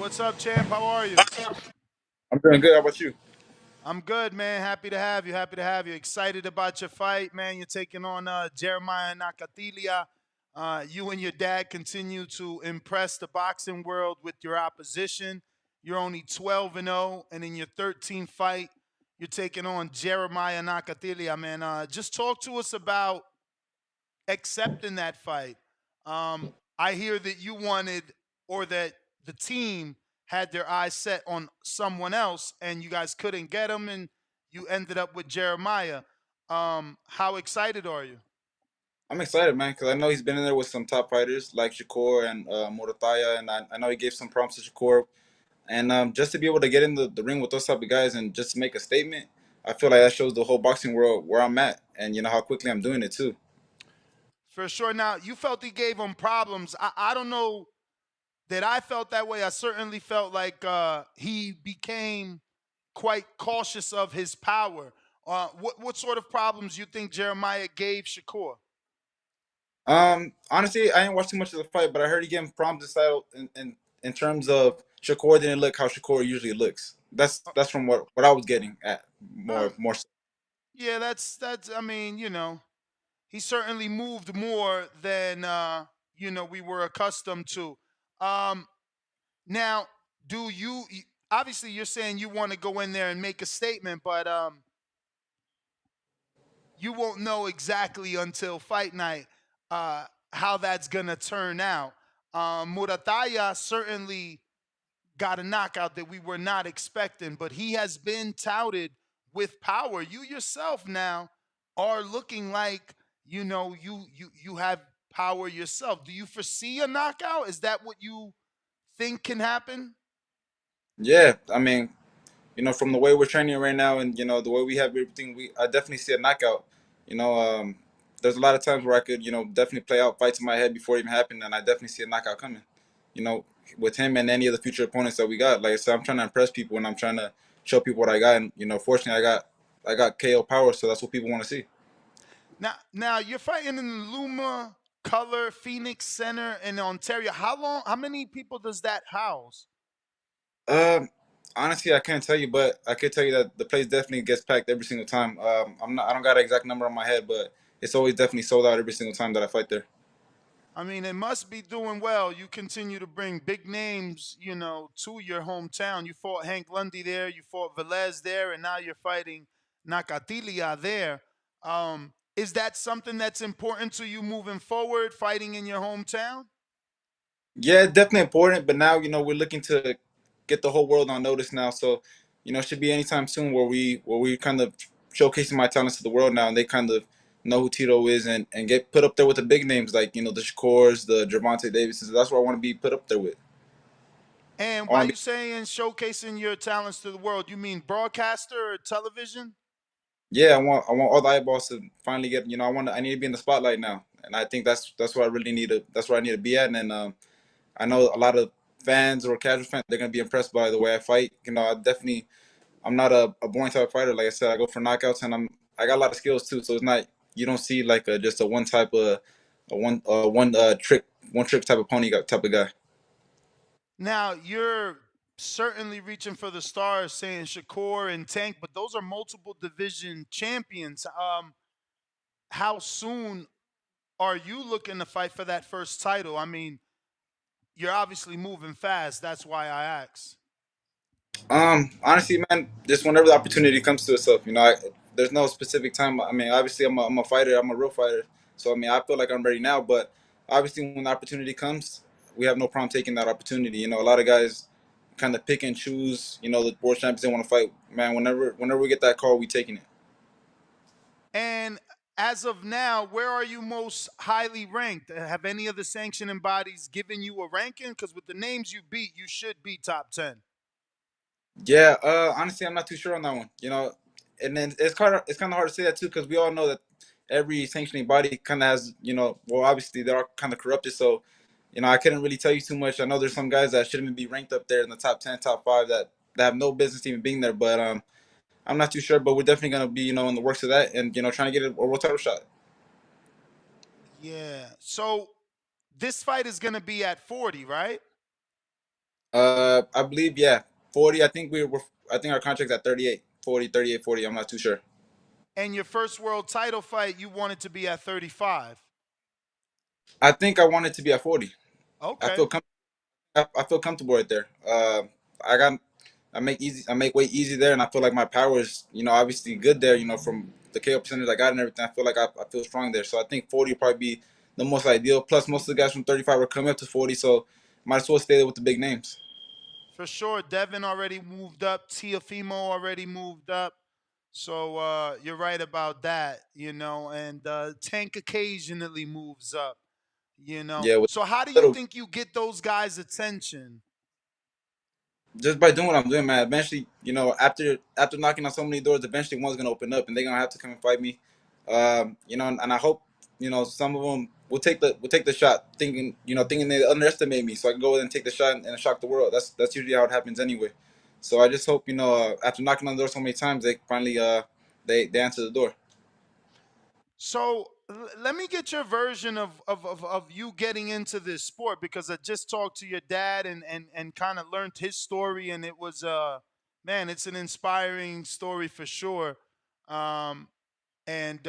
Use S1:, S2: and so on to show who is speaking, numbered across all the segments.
S1: What's up, champ? How are you?
S2: I'm doing good. How about you?
S1: I'm good, man. Happy to have you. Happy to have you. Excited about your fight, man. You're taking on Jeremia-Nakathila. You and your dad continue to impress the boxing world with your opposition. You're only 12 and 0, and in your 13th fight, you're taking on Jeremia-Nakathila, man. Just talk to us about accepting that fight. I hear that you wanted, or that the team had their eyes set on someone else, and you guys couldn't get him, and you ended up with Jeremiah. How excited are you?
S2: I'm excited, man, because I know he's been in there with some top fighters like Shakur and Murataya, and I know he gave some prompts to Shakur. And just to be able to get in the ring with those type of guys and just make a statement, I feel like that shows the whole boxing world where I'm at and how quickly I'm doing it too.
S1: For sure. Now, you felt he gave him problems. I don't know that I felt that way. I certainly felt like he became quite cautious of his power. What sort of problems you think Jeremiah gave Shakur?
S2: Honestly, I didn't watch too much of the fight, but I heard he gave him prompts in terms of Shakur didn't look how Shakur usually looks. That's from what I was getting at
S1: Uh,
S2: more so.
S1: yeah, that's. I mean, he certainly moved more than we were accustomed to. Um, Now, do you obviously you're saying you want to go in there and make a statement, but you won't know exactly until fight night how that's gonna turn out. Murataya certainly got a knockout that we were not expecting, but he has been touted with power. You yourself now are looking like you have power yourself. Do you foresee a knockout? Is that what you think can happen?
S2: Yeah, I mean, from the way we're training right now and the way we have everything, I definitely see a knockout. You know, there's a lot of times where I could definitely play out fights in my head before it even happened, and I definitely see a knockout coming. You know, with him and any of the future opponents that we got. Like I said, I'm trying to impress people and I'm trying to show people what I got. And fortunately, I got KO power, so that's what people want to see.
S1: Now you're fighting in the Luma Color Phoenix Center in Ontario. How many people does that house?
S2: Um, Honestly, I can't tell you, but I could tell you that the place definitely gets packed every single time. I don't got an exact number on my head, but it's always definitely sold out every single time that I fight there.
S1: I mean, it must be doing well. You continue to bring big names, to your hometown. You fought Hank Lundy there, you fought Velez there, and now you're fighting Nakatilia there. Is that something that's important to you moving forward, fighting in your hometown?
S2: Yeah, definitely important. But now, we're looking to get the whole world on notice now. So, it should be anytime soon where we kind of showcasing my talents to the world now, and they kind of know who Tito is and get put up there with the big names like the Shakors, the Gervonta Davises. That's what I want to be put up there with.
S1: And
S2: I
S1: why
S2: want to
S1: you saying showcasing your talents to the world? You mean broadcaster or television?
S2: Yeah, I want all the eyeballs to finally get. I need to be in the spotlight now, and I think that's what I really need to. That's where I need to be at, and I know a lot of fans or casual fans they're gonna be impressed by the way I fight. I'm not a boring type of fighter. Like I said, I go for knockouts, and I got a lot of skills too. So it's not you don't see like just a one type of a one trick type of pony type of guy.
S1: Now you're certainly reaching for the stars, saying Shakur and Tank, but those are multiple division champions. How soon are you looking to fight for that first title? I mean, you're obviously moving fast. That's why I ask.
S2: Honestly, man, just whenever the opportunity comes to itself, there's no specific time. I mean, obviously, I'm a fighter. I'm a real fighter. So I mean, I feel like I'm ready now. But obviously, when the opportunity comes, we have no problem taking that opportunity. A lot of guys kind of pick and choose. The world champions they want to fight. Man, whenever we get that call, we taking it.
S1: And as of now, where are you most highly ranked? Have any of the sanctioning bodies given you a ranking? Because with the names you beat, you should be top 10.
S2: Yeah, honestly, I'm not too sure on that one. And then it's kind of hard to say that too because we all know that every sanctioning body kind of has well, obviously they are kind of corrupted. So, I couldn't really tell you too much. I know there's some guys that shouldn't even be ranked up there in the top 10, top five that have no business even being there. But I'm not too sure. But we're definitely gonna be in the works of that and trying to get a world title shot.
S1: Yeah. So this fight is going to be at 40, right?
S2: I believe, yeah, 40. I think we were. I think our contract's at 38, 40, 38, 40. I'm not too sure.
S1: And your first world title fight, you wanted to be at 35.
S2: I think I wanted to be at 40. I
S1: Okay,
S2: feel com- I feel comfortable right there. I got I make easy. I make weight easy there, and I feel like my power is, obviously good there. From the KO percentage I got and everything, I feel like I feel strong there. So I think 40 would probably be the most ideal. Plus, most of the guys from 35 are coming up to 40, so might as well stay there with the big names.
S1: for sure. Devin already moved up. Tiafimo already moved up. So you're right about that, and Tank occasionally moves up.
S2: Yeah, with
S1: So how do you
S2: little
S1: think you get those guys' attention?
S2: just by doing what I'm doing, man. Eventually, after knocking on so many doors, eventually one's gonna open up, and they're gonna have to come and fight me. And I hope some of them will take the shot, thinking they underestimate me, so I can go in and take the shot and shock the world. That's usually how it happens anyway. So I just hope after knocking on the door so many times, they finally they answer the door.
S1: So let me get your version of you getting into this sport, because I just talked to your dad and kind of learned his story, and it was man, it's an inspiring story for sure. Um, and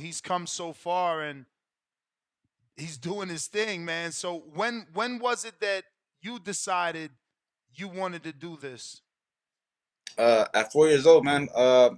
S1: he's come so far and he's doing his thing, man. So when was it that you decided you wanted to do this?
S2: At 4 years old, man.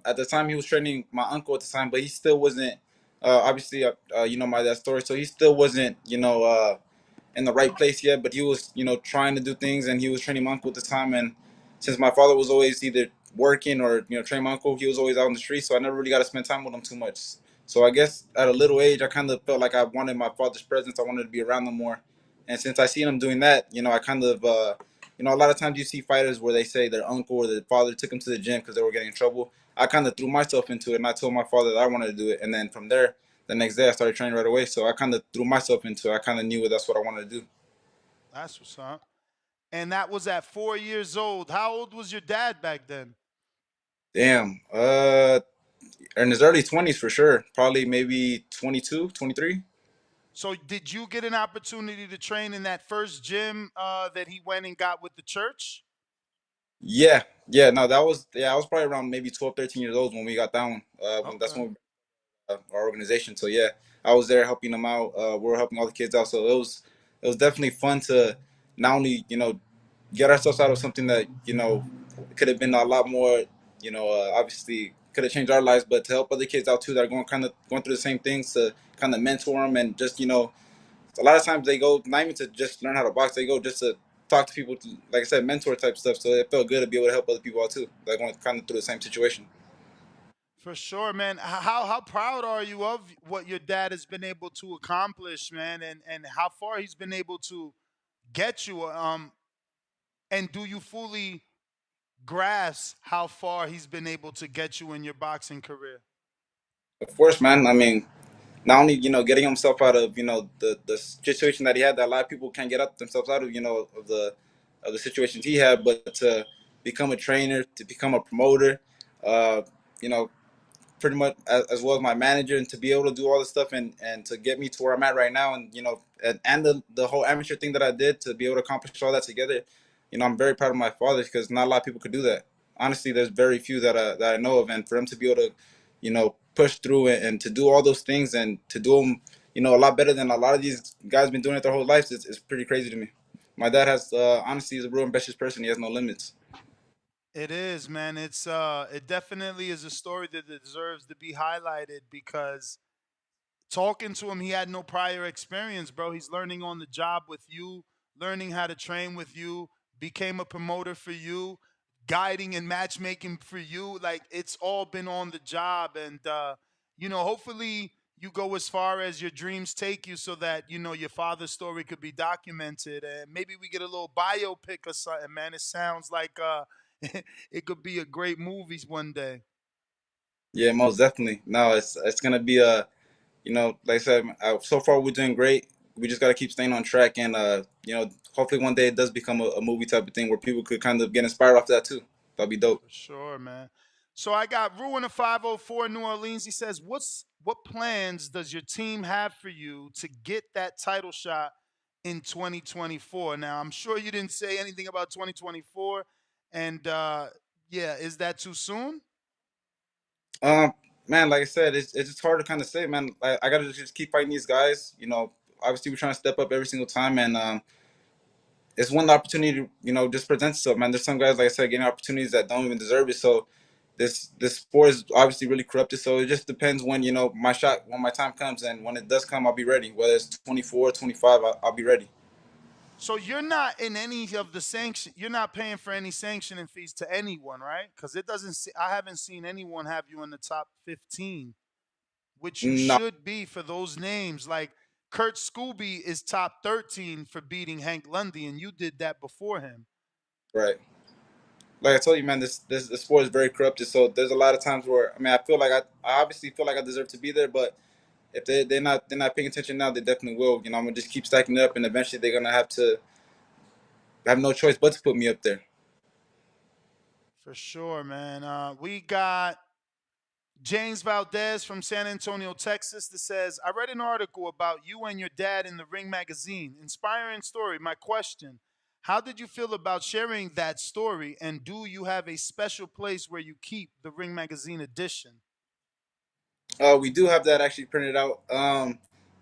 S2: At the time, he was training my uncle at the time, but he still wasn't. Obviously, my that story, so he still wasn't, in the right place yet, but he was, trying to do things, and he was training my uncle at the time. And since my father was always either working or training my uncle, he was always out on the street, so I never really got to spend time with him too much. So I guess at a little age, I kind of felt like I wanted my father's presence. I wanted to be around him more. And since I seen him doing that, I kind of, a lot of times you see fighters where they say their uncle or their father took them to the gym because they were getting in trouble. I kind of threw myself into it, and I told my father that I wanted to do it. And then from there, the next day I started training right away. So I kind of threw myself into it. I kind of knew that's what I wanted to do.
S1: That's what's up. And that was at 4 years old. How old was your dad back then?
S2: Damn. In his early 20s for sure. Probably maybe 22, 23.
S1: So did you get an opportunity to train in that first gym that he went and got with the church?
S2: Yeah. Yeah. No, I was probably around maybe 12, 13 years old when we got that one. That's
S1: Okay.
S2: when our organization. So yeah, I was there helping them out. We were helping all the kids out. So it was definitely fun to not only get ourselves out of something that could have been a lot more, obviously could have changed our lives, but to help other kids out too that are going through the same things, to kind of mentor them. And just a lot of times they go not even to just learn how to box, they go just to talk to people, to, like I said, mentor type stuff. So it felt good to be able to help other people out too, like going kind of through the same situation.
S1: For sure, man. How proud are you of what your dad has been able to accomplish, man, and how far he's been able to get you? And do you fully grasp how far he's been able to get you in your boxing career?
S2: Of course, man. I mean, not only getting himself out of the situation that he had, that a lot of people can't get up themselves out of, of the situations he had, but to become a trainer, to become a promoter, uh, you know, pretty much as well as my manager, and to be able to do all this stuff, and to get me to where I'm at right now, and and the whole amateur thing that I did, to be able to accomplish all that together. I'm very proud of my father, because not a lot of people could do that. Honestly, there's very few that I know of, and for them to be able to push through it, and to do all those things, and to do them a lot better than a lot of these guys been doing it their whole lives, is pretty crazy to me. My dad has honestly, he's a real ambitious person. He has no limits.
S1: It is, man. It definitely is a story that deserves to be highlighted, because talking to him, he had no prior experience, bro. He's learning on the job with you, learning how to train with you, became a promoter for you, guiding and matchmaking for you. Like, it's all been on the job. And, hopefully you go as far as your dreams take you, so that, your father's story could be documented. And maybe we get a little biopic or something, man. It sounds like it could be a great movie one day.
S2: Yeah, most definitely. No, it's gonna be a like I said, so far we're doing great. We just got to keep staying on track, and hopefully one day it does become a movie type of thing where people could kind of get inspired off that too. That'd be dope.
S1: For sure, man. So I got Ruin of 504 New Orleans. He says, what plans does your team have for you to get that title shot in 2024. Now, I'm sure you didn't say anything about 2024, and yeah, is that too soon?
S2: Um, Man, like I said, it's just hard to kind of say, man. I gotta just keep fighting these guys. Obviously we're trying to step up every single time, and it's when the opportunity, just presents itself, man. There's some guys, like I said, getting opportunities that don't even deserve it. So this sport is obviously really corrupted. So it just depends when when my time comes, and when it does come, I'll be ready. Whether it's 24, 25, I'll be ready.
S1: So you're not in any of the sanction. You're not paying for any sanctioning fees to anyone, right? Because it doesn't. I haven't seen anyone have you in the top 15, which you
S2: No,
S1: should be for those names. Like Kurt Scooby is top 13 for beating Hank Lundy, and you did that before him.
S2: right. Like I told you, man, this sport is very corrupted. So there's a lot of times where I feel like I obviously feel like I deserve to be there, but if they're not paying attention now, they definitely will. I'm gonna just keep stacking it up, and eventually they're gonna have no choice but to put me up there.
S1: For sure, man. We got James Valdez from San Antonio, Texas, that says, I read an article about you and your dad in the Ring magazine. Inspiring story. My question, how did you feel about sharing that story? And do you have a special place where you keep the Ring magazine edition?
S2: We do have that actually printed out.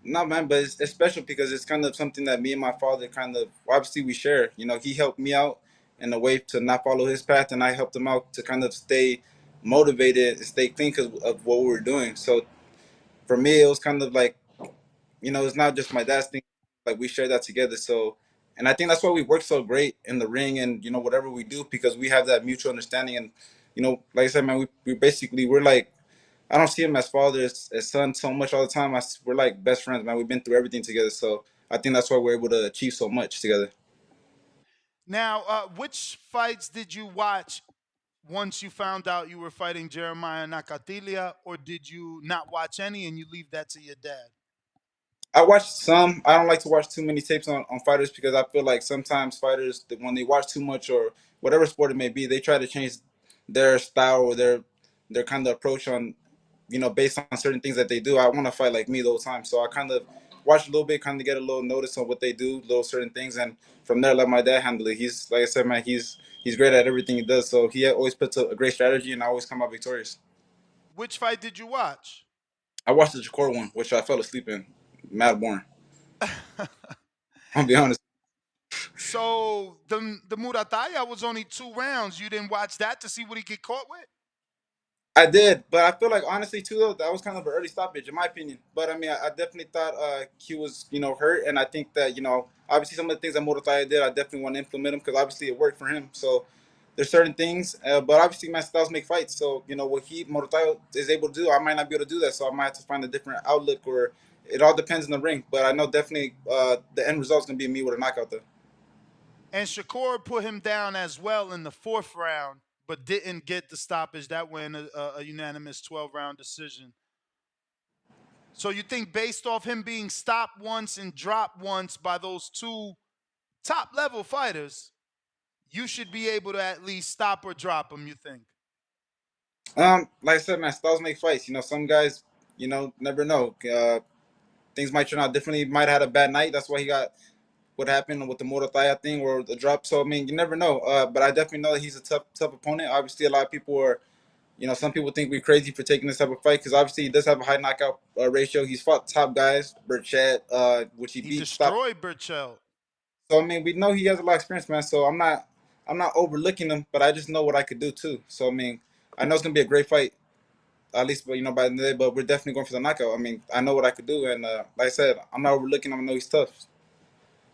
S2: No, man, but it's special because it's kind of something that me and my father kind of obviously we share. He helped me out in a way to not follow his path, and I helped him out to kind of stay motivated and stay clean because of what we were doing. So for me, it was kind of like it's not just my dad's thing. Like we share that together. So, and I think that's why we work so great in the ring and whatever we do because we have that mutual understanding. And like I said, man, we're like I don't see him as father as son so much all the time. We're like best friends, man. We've been through everything together. So I think that's why we're able to achieve so much together.
S1: Now, which fights did you watch once you found out you were fighting Jeremia Nakatilia, or did you not watch any and you leave that to your dad?
S2: I watched some. I don't like to watch too many tapes on fighters because I feel like sometimes fighters, when they watch too much or whatever sport it may be, they try to change their style or their kind of approach on, based on certain things that they do. I want to fight like me the whole time, so I kind of watch a little bit, kind of get a little notice on what they do, little certain things, and from there let my dad handle it. He's like I said, man, he's great at everything he does, so he always puts a great strategy, and I always come out victorious.
S1: Which fight did you watch?
S2: I watched the Jakor one, which I fell asleep in. Mad boring. I'll be honest.
S1: So the Murataya was only 2 rounds. You didn't watch that to see what he get caught with?
S2: I did, but I feel like honestly too though that was kind of an early stoppage in my opinion. But I definitely thought Q was hurt, and I think that obviously some of the things that Morotaya did, I definitely want to implement them because obviously it worked for him. So there's certain things, but obviously my styles make fights. So what he Morotaya is able to do, I might not be able to do that. So I might have to find a different outlook, or it all depends on the ring. But I know definitely the end result is gonna be me with a knockout though.
S1: And Shakur put him down as well in the 4th round, but didn't get the stoppage. That win a unanimous 12-round decision. So you think based off him being stopped once and dropped once by those two top level fighters, you should be able to at least stop or drop him, you think?
S2: Like I said, man, styles make fights. Some guys, never know. Things might turn out differently. He might have had a bad night. That's why he got what happened with the Morotaya thing or the drop. So you never know. But I definitely know that he's a tough opponent. Obviously, a lot of people are, some people think we're crazy for taking this type of fight because obviously he does have a high knockout ratio. He's fought top guys, Burchett, which he
S1: He
S2: beat. Stop.
S1: destroyed Burchell.
S2: So we know he has a lot of experience, man. So I'm not overlooking him, but I just know what I could do too. So I know it's gonna be a great fight at least, but by the end of the day, but we're definitely going for the knockout. I know what I could do, and like I said, I'm not overlooking him. I know he's tough.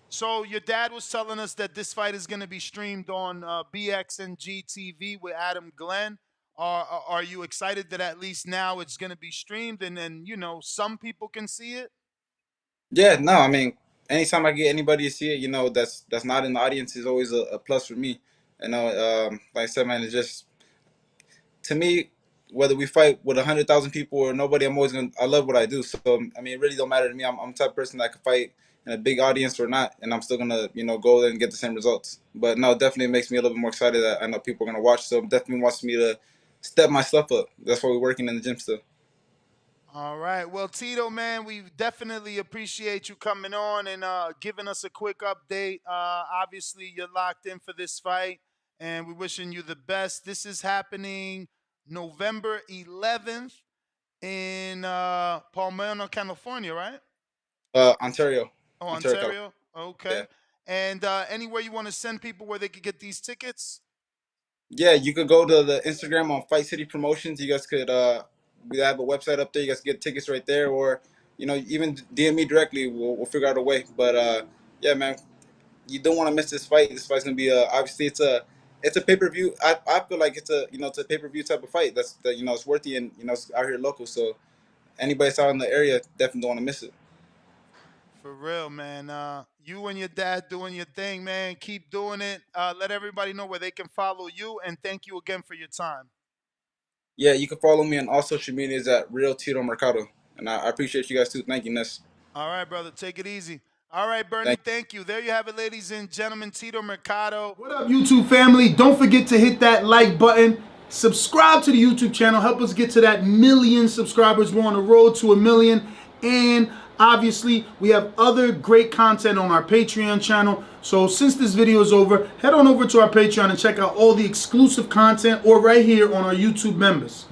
S1: So your dad was telling us that this fight is going to be streamed on BXNG TV with Adam Glenn. Are you excited that at least now it's going to be streamed and then some people can see it?
S2: Yeah, no, anytime I get anybody to see it, that's not in the audience is always a plus for me. Like I said, man, it's just to me, whether we fight with 100,000 people or nobody, I love what I do. So it really don't matter to me. I'm the type of person that can fight in a big audience or not, and I'm still gonna go there and get the same results. But no, definitely makes me a little bit more excited that I know people are gonna watch. So it definitely wants me to step my stuff up. That's why we're working in the gym still.
S1: All right. Well, Tito, man, we definitely appreciate you coming on and giving us a quick update. Obviously, you're locked in for this fight, and we're wishing you the best. This is happening November 11th in Palmetto, California, right?
S2: Ontario,
S1: Oh,
S2: Ontario, California.
S1: Ontario.
S2: Yeah.
S1: Okay. And anywhere you want to send people where they could get these tickets?
S2: Yeah, you could go to the Instagram on Fight City Promotions. You guys could we have a website up there. You guys can get tickets right there, or even DM me directly. We'll figure out a way. But yeah, man, you don't want to miss this fight. This fight's gonna be obviously it's a pay per view. I feel like it's a pay per view type of fight. That's it's worthy and it's out here local. So anybody that's out in the area definitely don't want to miss it.
S1: For real, man. You and your dad doing your thing, man. Keep doing it. Let everybody know where they can follow you. And thank you again for your time.
S2: Yeah, you can follow me on all social medias at Real Tito Mercado, and I appreciate you guys too. Thank you, Ness.
S1: All right, brother. Take it easy. All right, Bernie,
S2: Thank
S1: thank you. There you have it, ladies and gentlemen. Tito Mercado.
S3: What up, YouTube family? Don't forget to hit that like button. Subscribe to the YouTube channel. Help us get to that 1,000,000 subscribers. We're on the road to 1,000,000. And obviously, we have other great content on our Patreon channel. So since this video is over, head on over to our Patreon and check out all the exclusive content or right here on our YouTube members.